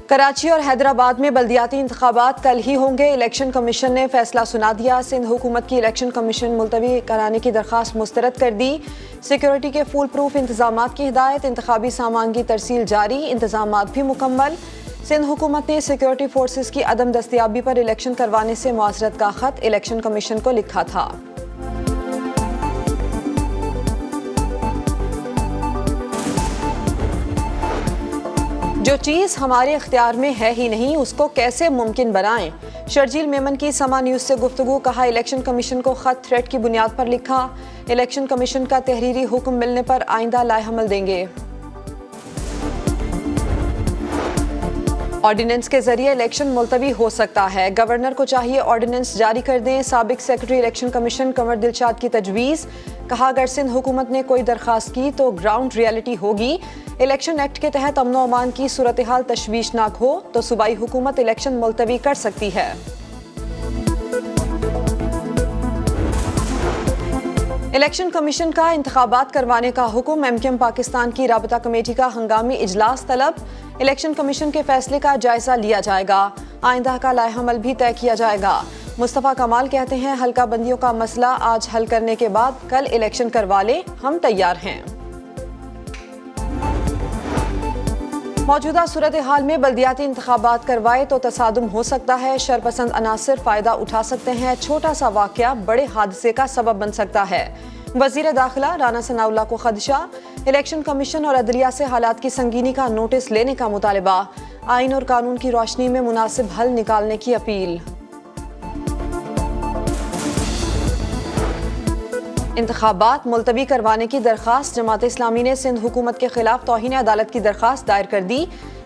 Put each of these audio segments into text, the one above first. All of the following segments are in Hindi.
कराची और हैदराबाद में बल्दियाती इंतखाबात कल ही होंगे। इलेक्शन कमीशन ने फैसला सुना दिया। सिंध हुकूमत की इलेक्शन कमीशन मुलतवी कराने की दरख्वास्त मुस्तरद कर दी। सिक्योरिटी के फुल प्रूफ इंतजामात की हिदायत। इंतखाबी सामान की तरसील जारी, इंतजामात भी मुकम्मल। सिंध हुकूमत ने सिक्योरिटी फोर्सेस की अदम दस्तयाबी पर इलेक्शन करवाने से मुआज़रत का खत इलेक्शन कमीशन को लिखा था। जो चीज़ हमारे इख्तियार में है ही नहीं, उसको कैसे मुमकिन बनाएं। शर्जील मेमन की समा न्यूज़ से गुफ्तगू। कहा, इलेक्शन कमीशन को खत थ्रेट की बुनियाद पर लिखा। इलेक्शन कमीशन का तहरीरी हुक्म मिलने पर आइंदा लाएहमल देंगे। ऑर्डिनेंस के जरिए इलेक्शन मुलतवी हो सकता है। गवर्नर को चाहिए ऑर्डिनेंस जारी कर दें। साबिक सेक्रेटरी इलेक्शन कमीशन कमर दिलशाद की तजवीज़। कहा, अगर सिंध हुकूमत ने कोई दरख्वास्त की तो ग्राउंड रियलिटी होगी। इलेक्शन एक्ट के तहत अमन व अमान की सूरत हाल तशवीशनाक हो तो सूबाई हुकूमत इलेक्शन मुलतवी कर सकती है। इलेक्शन कमीशन का इंतखाबात करवाने का हुक्म। MKM पाकिस्तान की राबता कमेटी का हंगामी इजलास तलब। इलेक्शन कमीशन के फैसले का जायजा लिया जाएगा। आइंदा का लाएहमल भी तय किया जाएगा। मुस्तफ़ा कमाल कहते हैं, हल्का बंदियों का मसला आज हल करने के बाद कल इलेक्शन करवा ले, हम तैयार हैं। मौजूदा सूरत हाल में बल्दियाती इंतखाबात करवाए तो तसादुम हो सकता है। शरपसंद अनासिर फ़ायदा उठा सकते हैं। छोटा सा वाक़या बड़े हादसे का सबब बन सकता है। वज़ीर दाखिला राना सनाउल्लाह को खदशा। इलेक्शन कमीशन और अदलिया से हालात की संगीनी का नोटिस लेने का मुतालबा। आइन और कानून की रोशनी में मुनासिब हल निकालने की अपील। इंतखाबात मुलतवी करवाने की दरख्वास्त। जमात इस्लामी ने सिंध हुकूमत के खिलाफ तौहीन अदालत की दरख्वास्त दायर कर दी।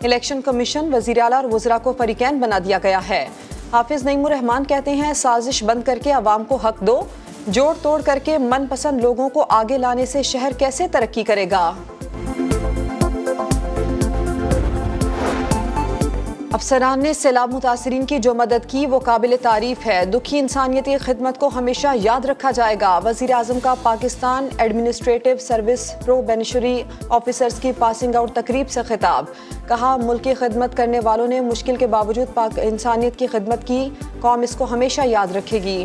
इलेक्शन कमीशन, वज़ीर आला और वज़रा को फरीकैन बना दिया गया है। हाफिज नईमुर रहमान कहते हैं, साजिश बंद करके अवाम को हक दो। जोड़ तोड़ करके मनपसंद लोगों को आगे लाने से शहर कैसे तरक्की करेगा। अफसरान ने सैलाब मुतासरीन की जो मदद की वो काबिल तारीफ है। दुखी इंसानियती खिदमत को हमेशा याद रखा जाएगा। वज़ीर आज़म का Pakistan administrative service pro beneficiary officers की पासिंग आउट तकरीब से खिताब। कहा, मुल्क की खिदमत करने वालों ने मुश्किल के बावजूद इंसानियत की खिदमत की। कौम इसको हमेशा याद रखेगी।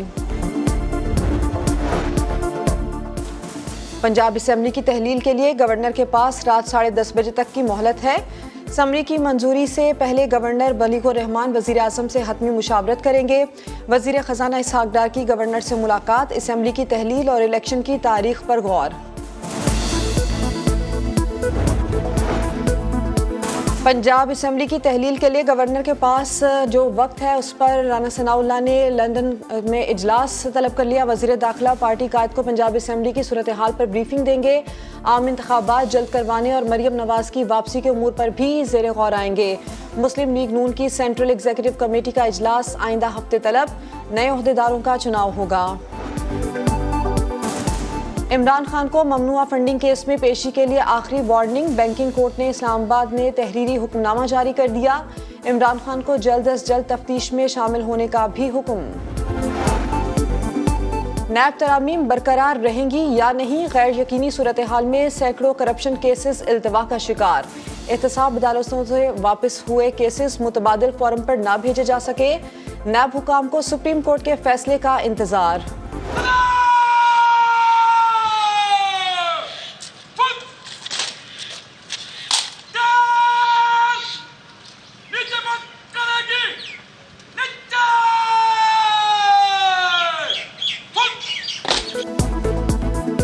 पंजाब असम्बली की तहलील के लिए गवर्नर के पास रात 10:30 बजे तक की मोहलत है। समरी की मंजूरी से पहले गवर्नर बलीगुर रहमान वज़ीर आज़म से हतमी मुशावरत करेंगे। वज़ीर ख़जाना इसहाक डार की गवर्नर से मुलाकात। असम्बली की तहलील और इलेक्शन की तारीख पर गौर। पंजाब असम्बली की तहलील के लिए गवर्नर के पास जो वक्त है उस पर राना सनाउल्लाह ने लंदन में इजलास तलब कर लिया। वज़ीर दाखिला पार्टी कायद को पंजाब असम्बली की सूरत हाल पर ब्रीफिंग देंगे। आम इंतखाबात जल्द करवाने और मरियम नवाज की वापसी के उमूर पर भी ज़ेरे गौर आएंगे। मुस्लिम लीग नून की सेंट्रल एग्जीक्यूटिव कमेटी का इजलास आइंदा हफ्ते तलब। नए ओहदेदारों का चुनाव होगा। इमरान खान को ममनुआ फंडिंग केस में पेशी के लिए आखिरी वार्निंग। बैंकिंग कोर्ट ने इस्लामाबाद में तहरीरी हुक्मनामा जारी कर दिया। इमरान खान को जल्द अज जल्द तफ्तीश में शामिल होने का भी हुक्म। नैब तरामीम बरकरार रहेंगी या नहीं, गैर यकीनी सूरत हाल में सैकड़ों करप्शन केसेस इल्तवा का शिकार। एहतसाब अदालतों से वापस हुए केसेस मुतबादिल फॉर्म पर ना भेजे जा सके। नैब हुकाम को सुप्रीम कोर्ट के फैसले का इंतजार।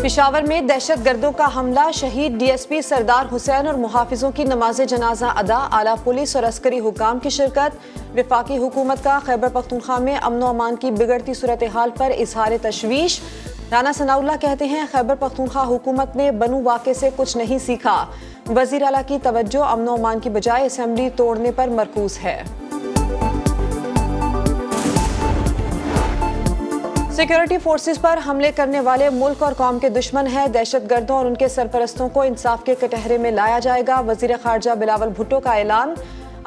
पेशावर में दहशत गर्दों का हमला। शहीद DSP सरदार हुसैन और मुहाफिजों की नमाज जनाजा अदा। आला पुलिस और अस्करी हुकाम की शिरकत। वफाकी हुकूमत का खैबर पख्तूनख्वा में अमन व अमान की बिगड़ती सूरत हाल पर इजहार तशवीश। राना सनाउल्लाह कहते हैं, खैबर पख्तूनख्वा हुकूमत ने बनू वाक़े से कुछ नहीं सीखा। वज़ीर आला की तवज्जो अमन व अमान की बजाय असम्बली तोड़ने पर मरकूज है। सिक्योरिटी फोर्सेस पर हमले करने वाले मुल्क और कौम के दुश्मन हैं। दहशतगर्दों और उनके सरपरस्तों को इंसाफ के कटहरे में लाया जाएगा। वज़ीर ख़ारजा बिलावल भुट्टो का ऐलान।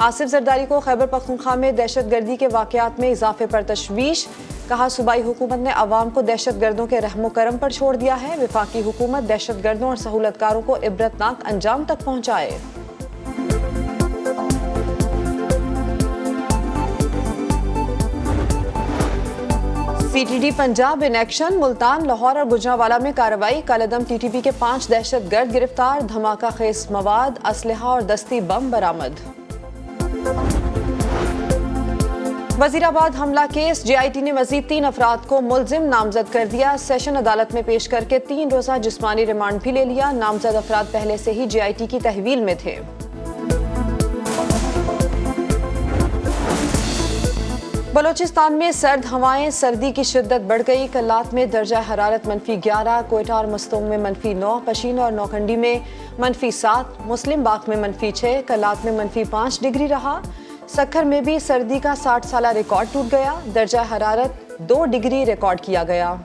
आसिफ जरदारी को खैबर पख्तूनख्वा में दहशतगर्दी के वाक़यात में इजाफे पर तशवीश। कहा, सूबाई हुकूमत ने अवाम को दहशतगर्दों के रहमो करम पर छोड़ दिया है। वफाकी हुकूमत दहशतगर्दों और सहूलतकारों को इबरतनाक अंजाम तक पहुँचाए। PTD Punjab in action, Multan, Lahore और गुजरांवाला में कार्रवाई। कलअदम टीटीपी के 5 दहशतगर्द गिरफ्तार, धमाका खेज मवाद, असलहा और दस्ती बम बरामद। वजीराबाद हमला केस, JIT ने मजीद 3 अफराद को मुलजिम नामजद कर दिया। सेशन अदालत में पेश करके 3 रोजा जिस्मानी रिमांड भी ले लिया। नामजद अफराद पहले से ही JIT की तहवील में थे। बलोचिस्तान में सर्द हवाएं, सर्दी की शिद्दत बढ़ गई। कल्लात में दर्जा हरारत -11, कोयटा और मस्तोंग में -9, पशीन और नौखंडी में -7, मुस्लिम बाग में -6, कल्लात में -5 डिग्री रहा। सक्खर में भी सर्दी का 60 साला रिकॉर्ड टूट गया। दर्जा हरारत 2 डिग्री रिकॉर्ड किया गया।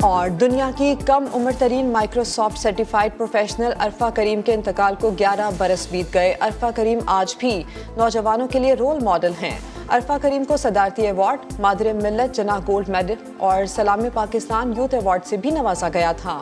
और दुनिया की कम उम्र तरीन माइक्रोसॉफ्ट सर्टिफाइड प्रोफेशनल अरफा करीम के इंतकाल को 11 बरस बीत गए। अरफा करीम आज भी नौजवानों के लिए रोल मॉडल हैं। अरफा करीम को सदारती अवार्ड, मादर मिल्लत जना गोल्ड मेडल और सलाम पाकिस्तान यूथ अवार्ड से भी नवाजा गया था।